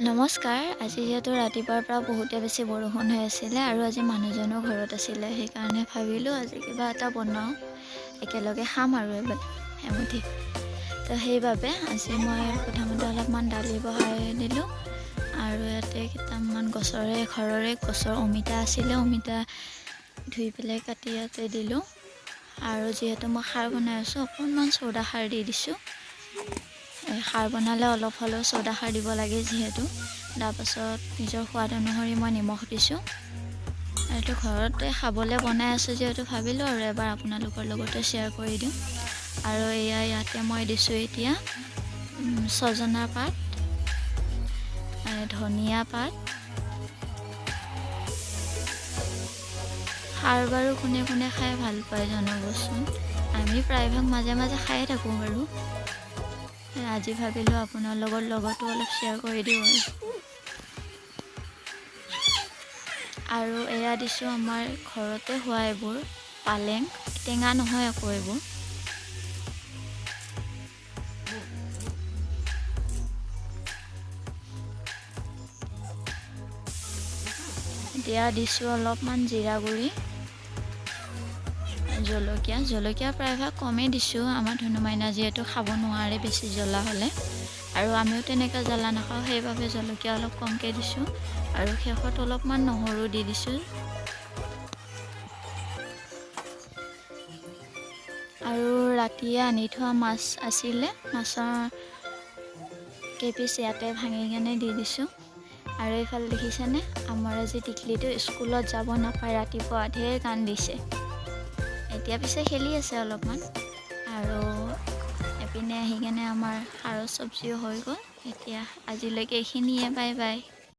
নমস্কাৰ। আজি যেহেতু ৰাতিপুৱাৰ পৰা বহুতে বেছি বৰষুণ হৈ আছিলে আৰু আজি মানুহজনো ঘৰত আছিলে, সেইকাৰণে ভাবিলোঁ আজি কিবা এটা বনাওঁ, একেলগে খাম আৰু এমুঠি। তো সেইবাবে আজি মই প্ৰথমতে অলপমান দালি বহাই দিলোঁ আৰু ইয়াতে কেইটামান ঘৰৰে গছৰ অমিতা আছিলে, অমিতা ধুই পেলাই কাটি ইয়াতে দিলোঁ। আৰু যিহেতু মই খাৰ বনাই আছোঁ, অকণমান চৌদা খাৰ দি দিছোঁ। খাৰ বনালে অলপ হ'লেও চৌদা খাৰ দিব লাগে যিহেতু। তাৰপাছত নিজৰ সোৱাদ অনুসৰি মই নিমখ দিছোঁ। এইটো ঘৰতে খাবলৈ বনাই আছোঁ যিহেতু ভাবিলোঁ আৰু এবাৰ আপোনালোকৰ লগতে শ্বেয়াৰ কৰি দিওঁ। আৰু ইয়াতে মই দিছোঁ এতিয়া ছজনা পাত, ধনিয়া পাত। খাৰ বাৰু কোনে কোনে খাই ভাল পায় জনাবচোন। আমি প্ৰায়ভাগ মাজে মাজে খায়ে থাকোঁ বাৰু। আজি ভাবিলোঁ আপোনাৰ লগতো অলপ শ্বেয়াৰ কৰি দিওঁ আৰু এয়া দিছোঁ আমাৰ ঘৰতে হোৱা এইবোৰ পালেং, টেঙা নহয় আকৌ এইবোৰ। এতিয়া দিছোঁ অলপমান জিৰা গুড়ি, জলকীয়া প্ৰায়ভাগ কমেই দিছোঁ। আমাৰ ধনু মাইনা যিহেতু খাব নোৱাৰে বেছি জ্বলা হ'লে, আৰু আমিও তেনেকৈ জ্বলা নাখাওঁ, সেইবাবে জলকীয়া অলপ কমকৈ দিছোঁ। আৰু শেষত অলপমান নহৰু দি দিছোঁ। আৰু ৰাতিয়ে আনি থোৱা মাছ আছিলে, মাছৰ কেইপিচ ইয়াতে ভাঙি কেনে দি দিছোঁ। আৰু এইফালে দেখিছেনে, আমাৰ আজি টিকলিটো স্কুলত যাব নাপায়, ৰাতিপুৱা ঢেৰ কান্দিছে। এতিয়া পিছে খেলি আছে অলপমান। আৰু এপিনে আহি কেনে আমাৰ খাৰৰ চব্জিও হৈ গ'ল। এতিয়া আজিলৈকে এইখিনিয়ে, বাই বাই।